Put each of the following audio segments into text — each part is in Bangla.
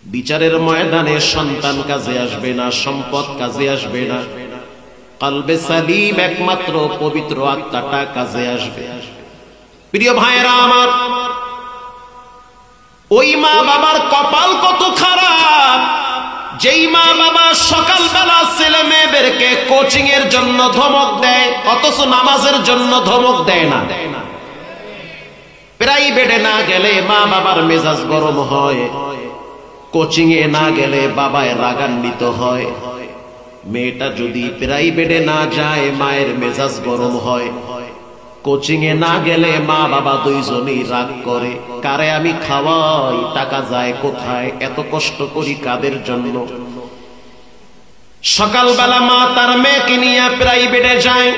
বিচারের ময়দানে সন্তান কাজে আসবে না, সম্পদ কাজে আসবে না, কলবে সালিম একমাত্র পবিত্র আত্মাটা কাজে আসবে। প্রিয় ভাইয়েরা আমার, ওই মা বাবার কপাল কত খারাপ, যেই মা বাবা সকালবেলা ছেলে মেয়েদেরকে কোচিং এর জন্য ধমক দেয়, অথচ নামাজের জন্য ধমক দেয় না। প্রাইভেটে না গেলে মা বাবার মেজাজ গরম হয়, কোচিং এ না গেলে বাবায় রাগান্বিত হয়। মেয়েটা যদি প্রাইভেটে না যায় মায়ের মেজাজ গরম হয়, কোচিং এ না গেলে মা বাবা দুইজনই রাগ করে। কারে আমি খাওয়াই, টাকা যায় কোথায়, এত কষ্ট করি কাদের জন্য। সকালবেলা মা তার মেয়েকে নিয়ে প্রাইভেটে যায়,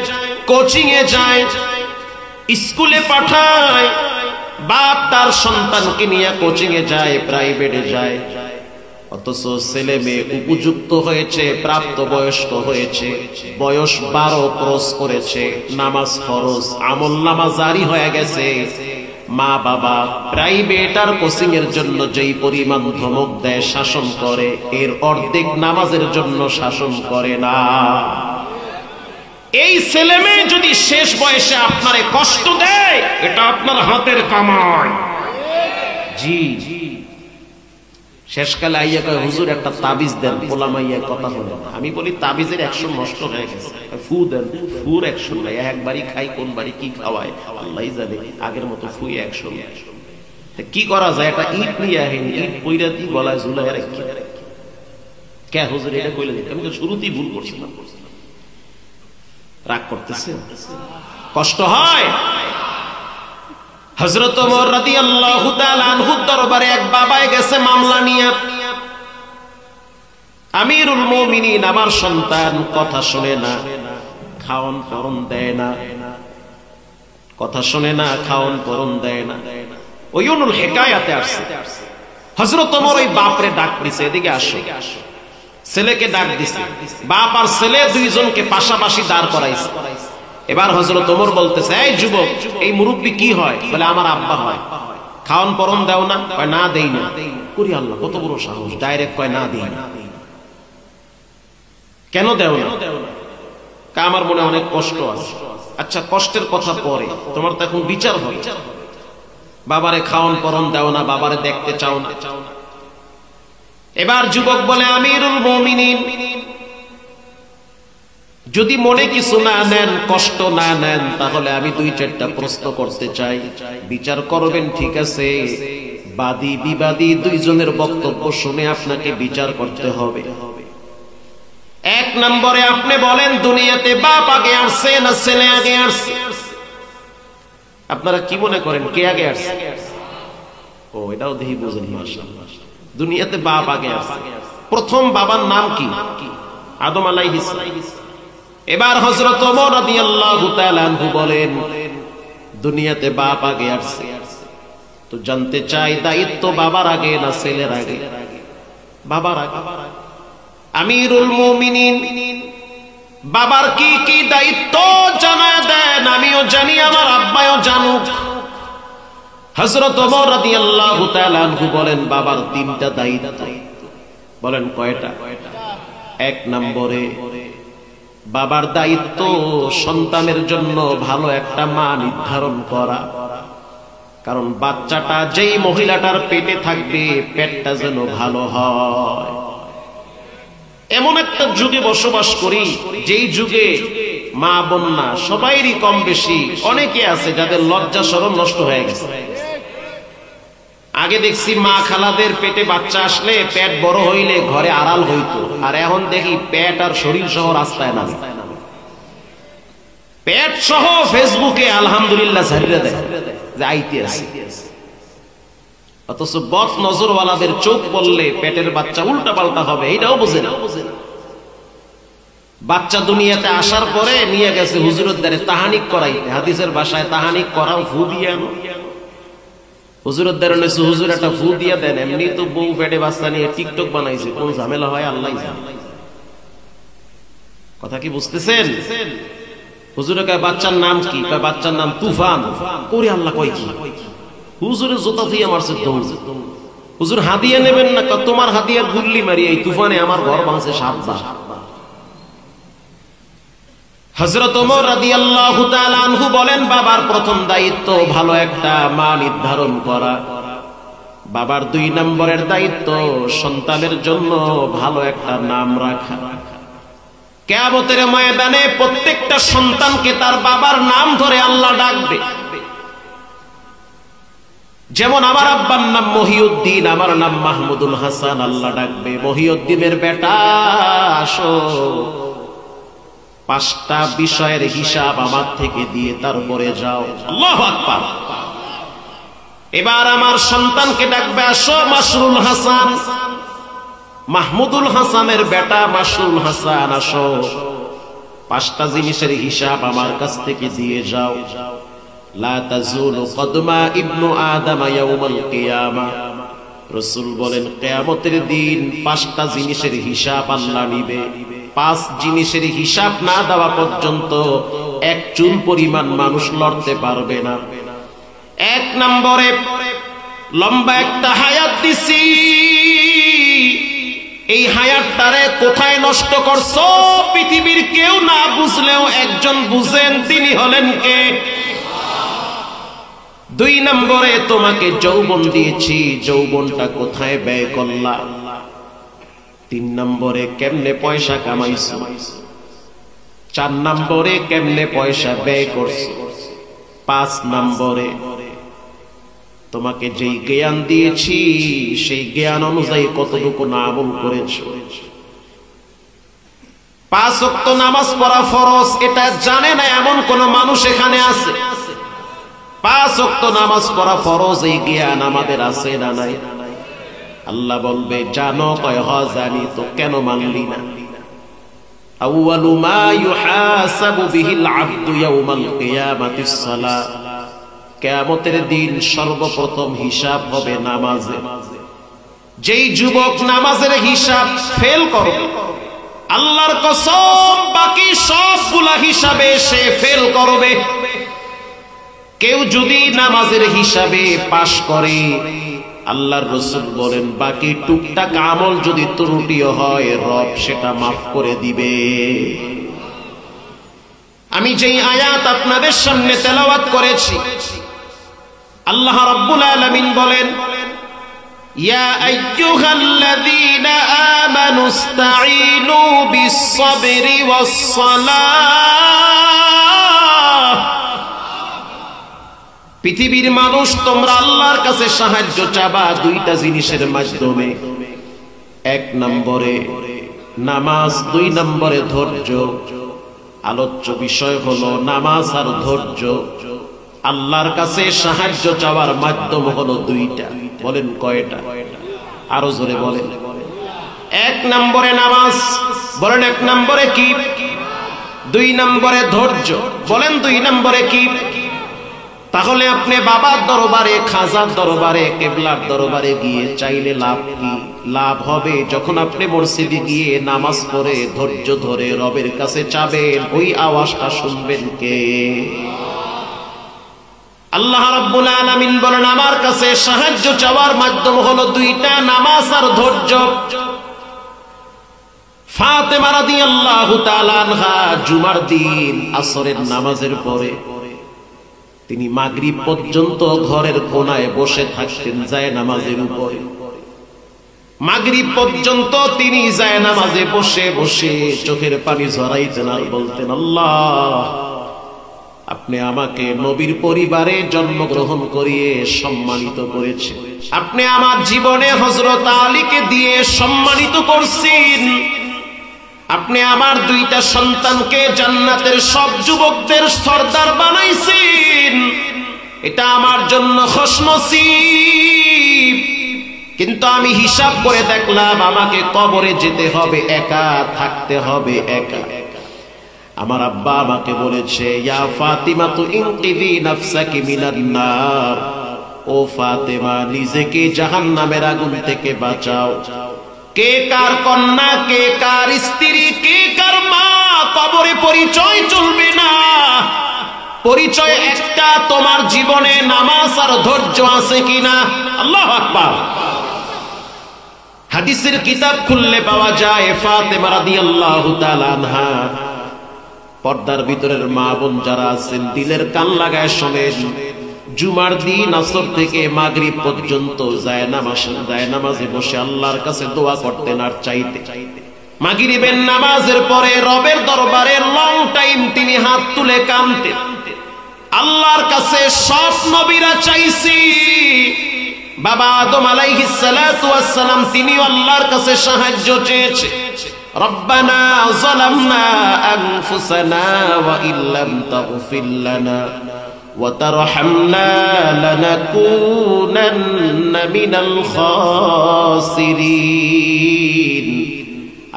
কোচিং এ যায়, স্কুলে পাঠায়। বাপ তার সন্তানকে নিয়ে কোচিং এ যায়, প্রাইভেটে যায়, অথচ ছেলে মেয়ে উপযুক্ত হয়েছে, প্রাপ্ত বয়স্ক হয়েছে, বয়স 12 ক্রস করেছে, নামাজ ফরজ, আমল নামা জারি হয়ে গেছে। মা বাবা প্রাইভেট আর কোচিং এর জন্য যেই পরিমাণ ধমক দেয়, শাসন করে, এর অর্ধেক নামাজের জন্য শাসন করে না। এই ছেলে মেয়ে যদি শেষ বয়সে আপনারে কষ্ট দেয়, এটা আপনার হাতের কামাই। জি, শেষকালে আইয়া কয় হুজুর একটা তাবিজ দেন, পোলামাইয়া কথা হলো। আমি বলি তাবিজের 100 নষ্ট হয়ে গেছে, ফু দেন, ফুর 100 নাই, একবারই খাই, কোন বাড়ি কি খাওয়ায় আল্লাহই জানে। আগের মতো ফুই 100। কি করা যায়? একটা ইট নিয়ে আহেন, ইট পইরা দি গলায় ঝুলাই রাখি। কে হুজুর এটা কইলে দিতে? আমি তো শুরুতেই ভুল করছিলাম। রাগ করতেছে, কষ্ট হয়। হযরত ওমর রাদিয়াল্লাহু তাআলা আনহুর দরবারে এক বাবায় গেছে মামলা নিয়ে। আমিরুল মুমিনিন, আমার সন্তান কথা শুনে না, খাওন পরন দেয় না, কথা শুনে না, খাওন পরন দেয় না। ওয়ুনুল হিকায়াতে আসছে, হযরত ওমর ওই বাপরে ডাক দিছে, এদিকে আসো। ছেলেকে ডাক দিছে, বাপ আর ছেলে দুইজনকে পাশাপাশি দাঁড় করাইছে। এবার হযরত ওমর বলতেছে, এই যুবক, এই মুরব্বি কি হয়? বলে আমার আব্বা হয়। খাওন পরন দাও না? কয় না দেই না। করি আল্লাহ, কত বড় সাহস, ডাইরেক্ট কয় না দেই না। কেন দেও না? আমার মনে অনেক কষ্ট আছে। আচ্ছা, কষ্টের কথা পরে, তোমার তো এখন বিচার হয়। বাবারে খাওন পরন দাও না, বাবারে দেখতে চাও না। এবার যুবক বলে, আমিরুল মুমিনিন, যদি মনে কিছু না নেন, কষ্ট না নেন, তাহলে আমি 2-4টা প্রশ্ন করতে চাই, বিচার করবেন, ঠিক আছে? বাদী বিবাদী দুইজনের বক্তব্য শুনে আপনাকে বিচার করতে হবে। 1 নম্বরে আপনি বলেন, দুনিয়াতে বাপ আগে আসছে না ছেলে আগে আসছে? আপনারা কি মনে করেন, কে আগে আসছে? ও, এটাও দেখি বুঝেন। মাশাআল্লাহ, দুনিয়াতে বাপ আগে আসছে। প্রথম বাবার নাম কি? আদম আলাইহিস সালাম। এবার হযরত ওমর রাদিয়াল্লাহু তাআলা আনহু বলেন, দুনিয়াতে বাপ আগে আসছে, তো জানতে চাই দায়িত্ব বাবার আগে না ছেলের আগে? বাবার আগে। আমিরুল মুমিনিন, বাবার কি কি দায়িত্ব জানায় দেন, আমিও জানি, আমার আব্বাও জানুক। হযরত ওমর রাদিয়াল্লাহু তাআলা আনহু বলেন, বাবার 3টা দায়িত্ব। বলেন কয়টা? 1 নম্বরে বাবার দায়িত্ব সন্তানের জন্য ভালো একটা মা নির্ধারণ করা। কারণ বাচ্চাটা যেই মহিলাটার পেটে থাকবে, পেটটা যেন ভালো হয়। এমন একটা যুগে বসবাস করি, যেই যুগে মা বোন না, সবাইরই কম বেশি অনেকে আছে যাদের লজ্জা শরম নষ্ট হয়ে গেছে। আগে দেখছি মা খালাদের পেটে বাচ্চা আসলে, পেট বড় হইলে ঘরে আড়াল হইতো, আর এখন দেখি পেট আর শরীর সহ রাস্তায় নামে। পেট সহ ফেসবুকে আলহামদুলিল্লাহ ছাড়িয়ে দেয় যে আইতে আছে। অথচ বদ নজরওয়ালাদের চোখ পড়লে পেটের বাচ্চা উল্টা পাল্টা হবে, এটাও বোঝে না। বাচ্চা দুনিয়াতে আসার পরে নিয়ে গেছে হুজুরের দ্বারে তাহানিক করাইতে। হাদিসের ভাষায় তাহানিক করাও, ফু দিয়ে আনো। হুজুরের দ্বারে নিয়েছে, হুজুর একটা ফু দিয়ে দেন। এমনি তো বউ পেটে বাচ্চা নিয়ে টিকটক বানাইছে, কোন ঝামেলা হয় আল্লাহ জানে। কথা কি বুঝতেছেন? হুজুরে কয় বাচ্চার নাম কি? কয় বাচ্চার নাম তুফান। করে আল্লাহ কয় কি? হুজুরে জোতা দিয়ে মারছে দৌড়। হুজুর হাদিয়া নেবেন না? তোমার হাদিয়ার গুল্লি মারি এই তুফানে আমার ঘর ভাঙছে সাতবার। হযরত ওমর রাদিয়াল্লাহু তাআলা আনহু বলেন, বাবার প্রথম দায়িত্ব ভালো একটা মা নির্ধারণ করা, বাবার 2 নম্বরের দায়িত্ব সন্তানের জন্য ভালো একটা নাম রাখা। কিয়ামতের ময়দানে প্রত্যেকটা সন্তানকে তার বাবার নাম ধরে আল্লাহ ডাকবে। যেমন আমার আব্বার নাম মহিউদ্দিন, আমার নাম মাহমুদুল হাসান, আল্লাহ ডাকবে মহিউদ্দিনের বেটা আসো, 5টা বিষয়ের হিসাব আমার থেকে দিয়ে তারপরে যাও। আল্লাহু আকবার। এবার আমার সন্তানকে ডাকবে, আসো মাসরুল হাসান, মাহমুদুল হাসানের বেটা মাসরুল হাসান, আসো 5টা জিনিসের হিসাব আমার কাছ থেকে দিয়ে যাও। লা তাজুলু কদমা ইবনু আদম ইয়াউমাল কিয়ামা, রাসূল বলেন কিয়ামতের দিন 5টা জিনিসের হিসাব আল্লাহ নিবে। 5 জিনিসের হিসাব না দেওয়া পর্যন্ত এক চুল পরিমাণ মানুষ লড়তে পারবে না। 1 নম্বরে লম্বা একটা হায়াত দিছি, এই হায়াতটারে কোথায় নষ্ট করছো পৃথিবীর কেউ না বুঝলেও একজন বুঝেন, তিনি হলেন কে? 2 নম্বরে তোমাকে যৌবন দিয়েছি, যৌবনটা কোথায় ব্যয় করলা? 3 নম্বরে কেমনে পয়সা কামাইছো? 4 নম্বরে কেমনে পয়সা ব্যয় করছো? 5 নম্বরে তোমাকে যেই জ্ঞান দিয়েছি সেই জ্ঞান অনুযায়ী কতটুকু আমল করেছো? 5 ওয়াক্ত নামাজ পড়া ফরজ, এটা জানে না এমন কোন মানুষ এখানে আছে? 5 ওয়াক্ত নামাজ পড়া ফরজ, এই জ্ঞান আমাদের আছে না নাই? আল্লাহ বলবে জানো? কয় হ জানি, তো কেন মানলি না? আউয়ালু মা ইউহাসাবু বিহিল আবদু ইয়াউমাল কিয়ামাতিস সালাহ, কিয়ামতের দিন সর্বপ্রথম হিসাব হবে নামাজে। যেই যুবক নামাজের হিসাব ফেল করবে, আল্লাহর কসম বাকি সবগুলা হিসাবে সে ফেল করবে। কেউ যদি নামাজের হিসাবে পাশ করে, আল্লাহর রাসূল বলেন বাকি টুকটাক আমল যদি ত্রুটিও হয় রব সেটা মাফ করে দিবে। আমি যেই আয়াত আপনাদের সামনে তেলাওয়াত করেছি, আল্লাহ রাব্বুল আলামিন বলেন, ইয়া আইয়ুহাল্লাযীনা আমানুস্তাঈনু বিস-সাবরি ওয়াস-সালাহ, পৃথিবীর মানুষ তোমরা আল্লাহর কাছে সাহায্য চাবা 2টা জিনিসের মাধ্যমে। 1 নম্বরে নামাজ, 2 নম্বরে ধৈর্য। আলোচ্য বিষয় হলো নামাজ আর ধৈর্য। আল্লাহর কাছে সাহায্য চাওয়ার মাধ্যম হলো 2টা। বলেন কয়টা? আরো জোরে বলেন। 1 নম্বরে নামাজ, বলেন 1 নম্বরে কি? 2 নম্বরে ধৈর্য, বলেন 2 নম্বরে কি? তাহলে আপনি বাবার দরবারে, খাজার দরবারে, কিবলার দরবারে গিয়ে চাইলে লাভ কি? লাভ হবে যখন আপনি মসজিদে গিয়ে নামাজ পড়ে ধৈর্য ধরে রবের কাছে চাবেন, ওই আওয়াজটা শুনবেন কে? আল্লাহ রাব্বুল আলামিন বলেন আমার কাছে সাহায্য চাওয়ার মাধ্যম হলো 2টা, নামাজ আর ধৈর্য। ফাতেমা রাদিয়াল্লাহু তাআলা আনহা জুমার দিন আসরের নামাজের পরে তিনি মাগরিব পর্যন্ত ঘরের কোনায় বসে থাকতেন জায়নামাজের উপরে। মাগরিব পর্যন্ত তিনি জায়নামাজে বসে বসে চোখের পানি ঝরাইতেন আর বলতেন, আল্লাহ আপনি আমাকে নবীর পরিবারে জন্মগ্রহণ করিয়ে সম্মানিত করেছেন, আপনি আমার জীবনে হযরত আলীকে দিয়ে সম্মানিত করছেন, আপনি আমার 2টা সন্তানকে জান্নাতের সব যুবকদের সর্দার বানাইছেন, এটা আমার জন্য খুশনসিব। কিন্তু আমি হিসাব করে দেখলাম আমাকে কবরে যেতে হবে একা, থাকতে হবে একা। আমার আব্বা আমাকে বলেছে, ইয়া ফাতিমা তু ইনকিদি নাফসাকি মিনান নার, ও ফাতেমা নিজেকে জাহান্নামের আগুন থেকে বাঁচাও। কে কার কন্যা, কে কার স্ত্রী, কে কার মা, কবরে পরিচয় চলবে না। পরিচয় একটা, তোমার জীবনে নামাজ আর ধৈর্য আছে কিনা। আল্লাহু আকবার। হাদিসের কিতাব খুললে পাওয়া যায় ফাতেমা রাদিয়াল্লাহু তাআলা আনহা, পর্দার ভিতরের মা বোন যারা আছেন দিলের কান লাগায় শোনেন, জুমার দিন আসর থেকে মাগরিব পর্যন্ত জায়নামাজে বসে আল্লাহর কাছে দোয়া করতেন আর চাইতে। মাগরিবের নামাজের পরে রবের দরবারে লং টাইম তিনি হাত তুলে কাঁদতেন। আল্লাহর কাছে সব নবীরা চাইছি, বাবা আদম আলাইহিস সালাতু ওয়াস সালাম তিনি আল্লাহর কাছে সাহায্য চেয়েছে। রব্বানা যালামনা আনফুসানা ওয়া ইল্লাম তাগফির লানা ওয়া তারহামনা লানাকুনান্না মিনাল খাসিরিন।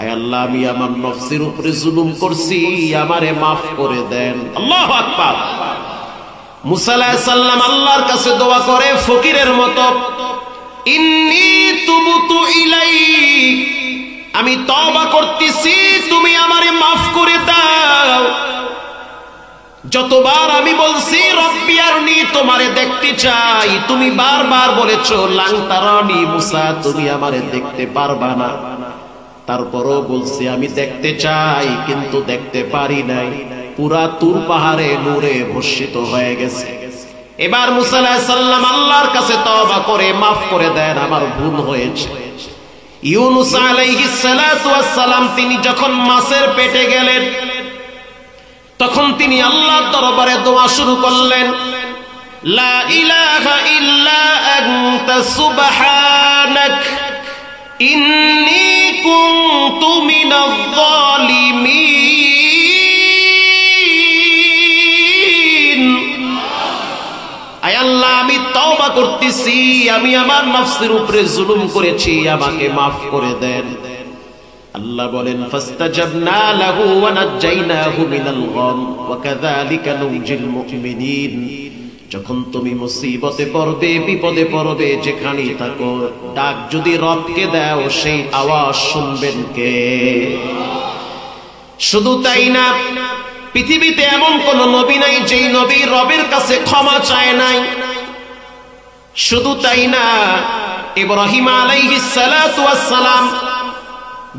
আয় আল্লাহ, আমি আমার নফসের উপরে জুলুম করছি, আমারে মাফ করে দেন। আল্লাহু আকবার। মুসা আলাইহিস সালাম আল্লাহর কাছে দোয়া করে ফকিরের মতো, ইন্নী তুবতু ইলাইক, আমি তওবা করতেছি, তুমি আমারে মাফ করে দাও। যতবার আমি বলছি রব্বি আরনি, তোমারে দেখতে চাই, তুমি বারবার বলেছো লাং তারানি, মুসা তুমি আমারে দেখতে পারবা না। তারপরও বলছি আমি দেখতে চাই, কিন্তু দেখতে পারি নাই। পুরা তুর পাহাড়ে নূরে ভস্মিত হয়ে গেছে। এবার মুসা আলাইহিস সালাম আল্লাহর কাছে তওবা করে মাফ করে দেন, আমার ভুল হয়েছে। ইউনূস আলাইহিস সালাতু ওয়াস সালাম তিনি যখন মাছের পেটে গেলেন, তখন তিনি আল্লাহর দরবারে দোয়া শুরু করলেন, লা ইলাহা ইল্লা আনতা সুবহানাক ইন্নী কুনতু মিনাজ জালিমিন। আয় আল্লাহ, আমি তওবা করতেছি, আমি আমার নফসের উপরে জুলুম করেছি, আমাকে মাফ করে দেন। আল্লাহ বলেন ফাস্তাজাবনা লাহু ওয়া নাজ্জাইনাহু মিনাল গাম ওয়া কাযালিকা নুনজিল মুমিনিন। যখন তুমি মুসিবতে পড়বে, বিপদে পড়বে, যেখানেই থাকো, ডাক যদি রবকে দাও, সেই আওয়াজ শুনবেন কে? শুধু তাই না, পৃথিবীতে এমন কোন নবী নাই যেই নবী রবের কাছে ক্ষমা চায় নাই। শুধু তাই না, ইব্রাহিম আলাইহিস সালাতু ওয়াস সালাম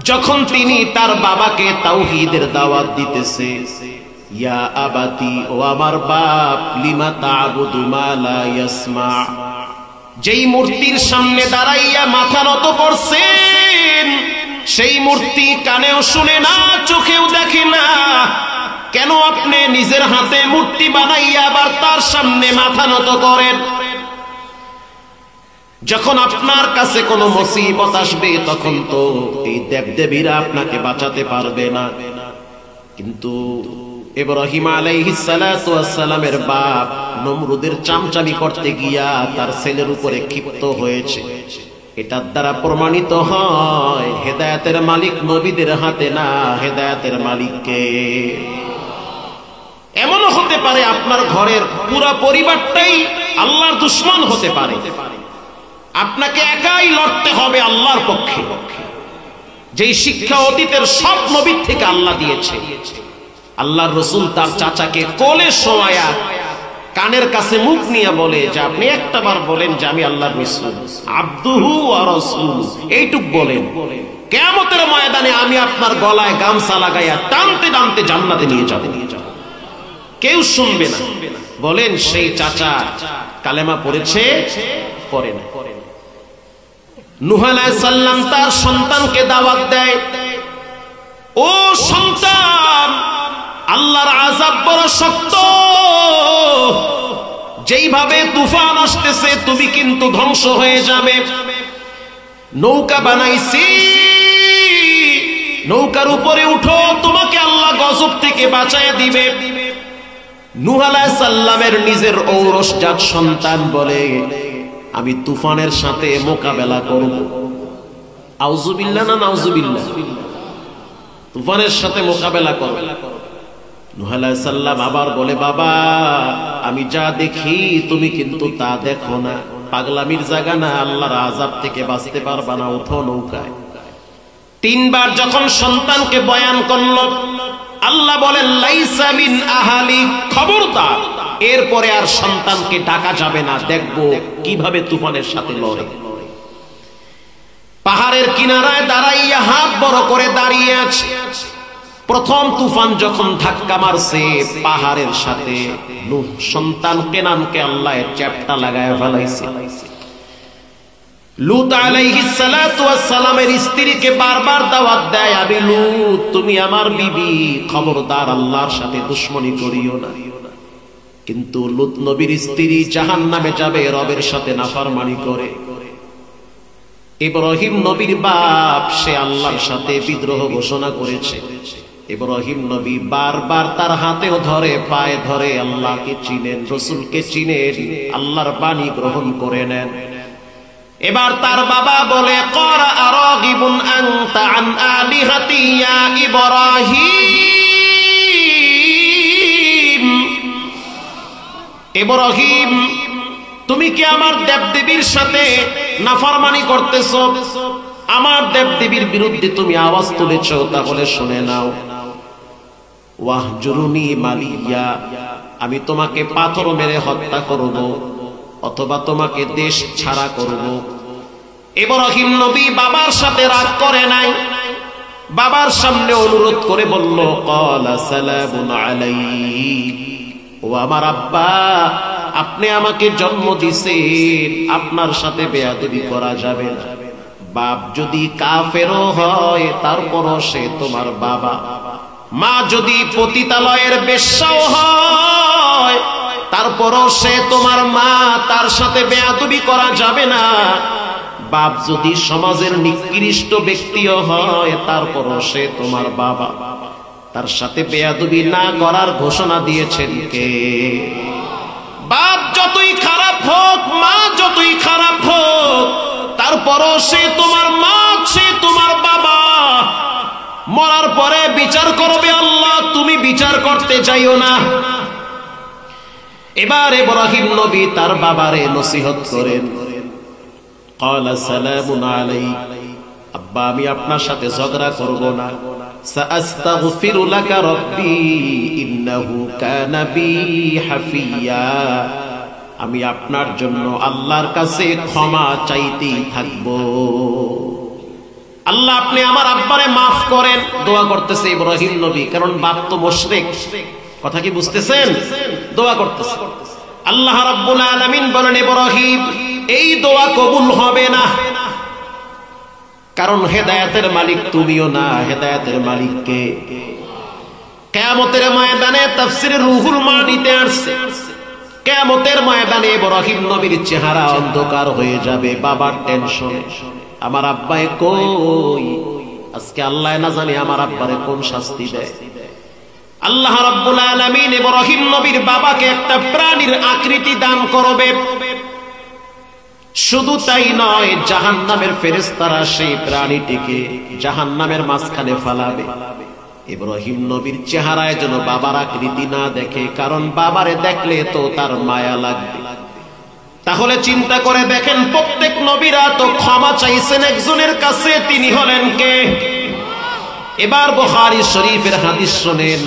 যখন তিনি তার বাবাকে তাওহীদের দাওয়াত দিতেছে, ইয়া আবাতি, ও আমার বাপ, লিমা তা'বুদু মা লা ইয়াসমা, যেই মূর্তির সামনে দাঁড়াইয়া মাথা নত করছেন, সেই মূর্তি কানেও শুনে না, চোখেও দেখে না, কেন আপনি নিজের হাতে মূর্তি বানাইয়া আবার তার সামনে মাথা নত করেন? যখন আপনার কাছে কোনো মুসিবত আসবে, তখন তো এই দেবদেবীরা আপনাকে বাঁচাতে পারবে না। কিন্তু ইব্রাহিম আলাইহিস সালাতু ওয়াস সালামের বাপ নমরুদের চামচামি করতে গিয়া তার ছেলের উপরে ক্ষিপ্ত হয়েছে। এটার দ্বারা প্রমাণিত হয় হেদায়েতের মালিক নবীদের হাতে না, হেদায়েতের মালিক কে? এমনও হতে পারে আপনার ঘরের পুরো পরিবারটাই আল্লাহর দুশমন হতে পারে, আপনাকে একাই লড়তে হবে আল্লাহর পক্ষে। যেই শিক্ষা অতীতের সব নবীর থেকে আল্লাহ দিয়েছে। আল্লাহর রাসূল তার চাচাকে কোলে শোয়ায়া কানের কাছে মুখ নিয়ে বলে যে আপনি একটাবার বলেন যে আমি আল্লাহর রাসূল, আব্দুহু ওয়া রাসূল, এইটুক বলেন, কিয়ামতের ময়দানে আমি আপনার গলায় গামছা লাগাইয়া টানতে টানতে জান্নাতে নিয়ে যাব। কেউ শুনবে না। বলেন সেই চাচা কালেমা পড়েছে? পড়ে না। নূহ আলাইহিস সালাম তার সন্তানকে দাওয়াত দেয়, ও সন্তান, আল্লাহর আযাব বড় শক্ত, যেইভাবে তুফান আসতেছে তুমি কিন্তু ধ্বংস হয়ে যাবে। নৌকা বানাইছি, নৌকার উপরে উঠো, তোমাকে আল্লাহ গজব থেকে বাঁচায় দিবে। নূহ আলাইহিস সালামের নিজের ঔরসজাত সন্তান বলে আমি তুফানের সাথে মোকাবেলা করব। আউযুবিল্লাহ না নাউযুবিল্লাহ? তুফানের সাথে মোকাবেলা করব। নূহ আলাইহিস সালাম আবার বলে বাবা, আমি যা দেখি তুমি কিন্তু তা দেখো না, পাগলামির জায়গা না, আল্লাহর আযাব থেকে বাঁচতে পারবা না, ওঠো নৌকায়। তিনবার যখন সন্তানকে বয়ান করল, আল্লাহ বলেন লাইসা মিন আহালি, খবরদার এরপরে আর সন্তানকে ডাকা যাবে না, দেখবো কিভাবে তুফানের সাথে লড়ে। পাহাড়ের কিনারায় দাঁড়াইয়া হাত বড় করে দাঁড়িয়ে আছে। প্রথম তুফান যখন ধাক্কা মারছে পাহাড়ের সাথে, নূহ সন্তান কেনানকে আল্লাহ চ্যাপ্টা লাগায় ফেলাইছে। লূত আলাইহিস সালাতু ওয়াস সালামের স্ত্রীকে বারবার দাওয়াত দেয়, আমি লূত, তুমি আমার বিবি, খবরদার আল্লাহর সাথে দুশমনী করিও না। কিন্তু লূত নবীর স্ত্রী জাহান্নামে যাবে রবের সাথে নাফরমানি করে। ইব্রাহিম নবীর বাপ, সে আল্লাহর সাথে বিদ্রোহ ঘোষণা করেছে। ইব্রাহিম নবী বারবার তার হাতেও ধরে, পায়ে ধরে, আল্লাহকে চিনেন, রাসূলকে চিনেন, আল্লাহর বাণী গ্রহণ করে নেন। এবার তার বাবা বলে, ক্বারা আরাগিবুন আনতা আন আলিহাতি ইয়া ইব্রাহিম, ইব্রাহিম তুমি কি আমার দেবদেবীর সাথে নাফরমানি করতেছো? আমার দেবদেবীর বিরুদ্ধে তুমি আওয়াজ তুলেছো? তাহলে শুনে নাও, ওয়াহজুরুনি মালিয়া, আমি তোমাকে পাথর মেরে হত্যা করব অথবা তোমাকে দেশ ছাড়া করব। ইব্রাহিম নবী বাবার সাথে রাগ করে নাই, বাবার সামনে অনুরোধ করে বলল, ক্বালা সালামুন আলাইক, ও আমার আব্বা, আপনি আমাকে জন্ম দিয়েছেন, আপনার সাথে বেয়াদবি করা যাবে না। বাপ যদি কাফেরও হয় তারপরও সে তোমার বাবা, মা যদি পতিতালয়ের বেশ্যাও হয় তারপরও সে তোমার মা, তার সাথে বেয়াদবি করা যাবে না। বাপ যদি সমাজের নিকৃষ্ট ব্যক্তিও হয় তারপরও সে তোমার বাবা, তার সাথে বেয়াদবি না করার ঘোষণা দিয়েছেন কে? বাপ যতই খারাপ হোক, মা যতই খারাপ হোক, তারপরও সে তোমার মা, সে তোমার বাবা। মরার পরে বিচার করবে আল্লাহ, তুমি বিচার করতে যাইও না। এবার ইব্রাহিম নবী তার বাবারে নসিহত করেন, ক্বালা সালামুন আলাইক, আব্বা আমি আপনার সাথে ঝগড়া করব না। সাআস্তাগফিরু লাকা রাব্বি ইন্নাহু কানা বি হাফিয়া, আমি আপনার জন্য আল্লাহর কাছে ক্ষমা চাইতেই থাকব। আল্লাহ আপনি আমার আব্বারে মাফ করেন, দোয়া করতেছে ইব্রাহিম নবী, কারণ বাপ তো মুশরিক। কথা কি বুঝতেছেন? দোয়া করতেছে। আল্লাহ রাব্বুল আলামিন বলেন, ইব্রাহিম এই দোয়া কবুল হবে না, কারণ হেদায়েতের মালিক তুমিও না, হেদায়েতের মালিক কে? কিয়ামতের ময়দানে তাফসীরে রুহুল মানিতে আসছে, কিয়ামতের ময়দানে ইব্রাহিম নবীর চেহারা অন্ধকার হয়ে যাবে বাবার টেনশনে। আমার আব্বায়ে কই? আজকে আল্লাহ না জানি আমার আব্বারে কোন শাস্তি দেয়। আল্লাহ রাব্বুল আলামিন ইব্রাহিম নবীর বাবাকে একটা প্রাণীর আকৃতি দান করবে। শুধু তাই নয়, জাহান্নামের ফেরেশতারা সেই প্রাণীটিকে জাহান্নামের মাঝখানে ফালাবে। ইব্রাহিম নবীর চেহারায় যেন বাবার আকৃতি না দেখে, কারণ বাবারে দেখলে তো তার মায়া লাগবে। তাহলে চিন্তা করে দেখেন, প্রত্যেক নবীরা তো ক্ষমা চাইছেন একজনের কাছে, তিনি হলেন কে? এবার বুখারী শরীফের হাদিস শুনেন,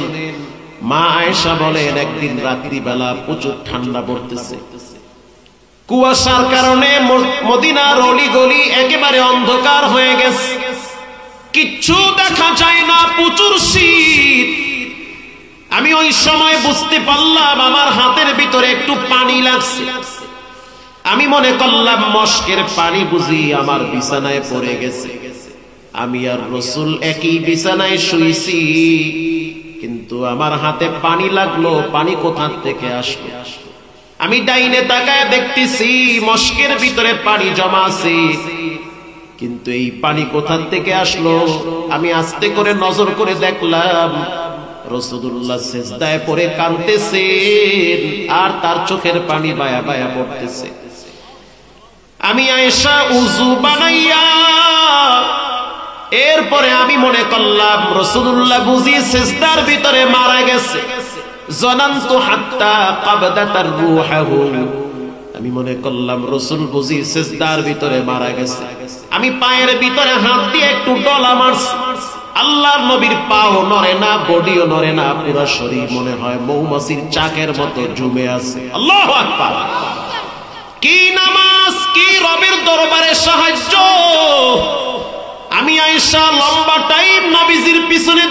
মা আয়েশা বলেন, একদিন রাত্রিবেলা প্রচুর ঠান্ডা পড়তেছে, কুয়াশার কারণে মদিনার অলিগলি একেবারে অন্ধকার হয়ে গেছে, কিচ্ছু দেখা যায় না, প্রচুর শীত। আমি ওই সময় বুঝতে পারলাম আমার হাতের ভিতরে একটু পানি লাগছে। আমি মনে করলাম মশকের পানি বুঝি আমার বিছানায় পড়ে গেছে। আমি আর রাসূল একই বিছানায় শুয়েছি, কিন্তু আমার হাতে পানি লাগলো, পানি কোথা থেকে আসলো? আমি ডাইনে তাকায় দেখতেছি মশকের ভিতরে পানি জমা আছে, কিন্তু এই পানি কোথা থেকে আসলো? আমি আস্তে করে নজর করে দেখলাম রাসূলুল্লাহ সিজদায় পড়ে কাঁদতেছেন, আর তার চোখের পানি বায়া বায়া পড়তেছে। আমি আয়েশা উযু বানাইয়া, এরপরে আমি মনে করলাম রাসূলুল্লাহ বুঝি সিজদার ভিতরে মারা গেছে। জানান্তু হাত্তা কাবদাতার রূহু, আমি মনে করলাম রাসূল বুঝি সিজদার ভিতরে মারা গেছে। আমি পায়ের ভিতরে হাত দিয়ে একটু ডলা মারছি, আল্লাহর নবীর পাও নড়ে না, বডিও নড়ে না, পুরো শরীর মনে হয় মৌমাছির চাকের মতো জমে আছে। আল্লাহু আকবার। কি নামাজ, কি রবের দরবারে সাহায্য। আমি আয়েশা লম্বা টাইম নবীজির পিছনে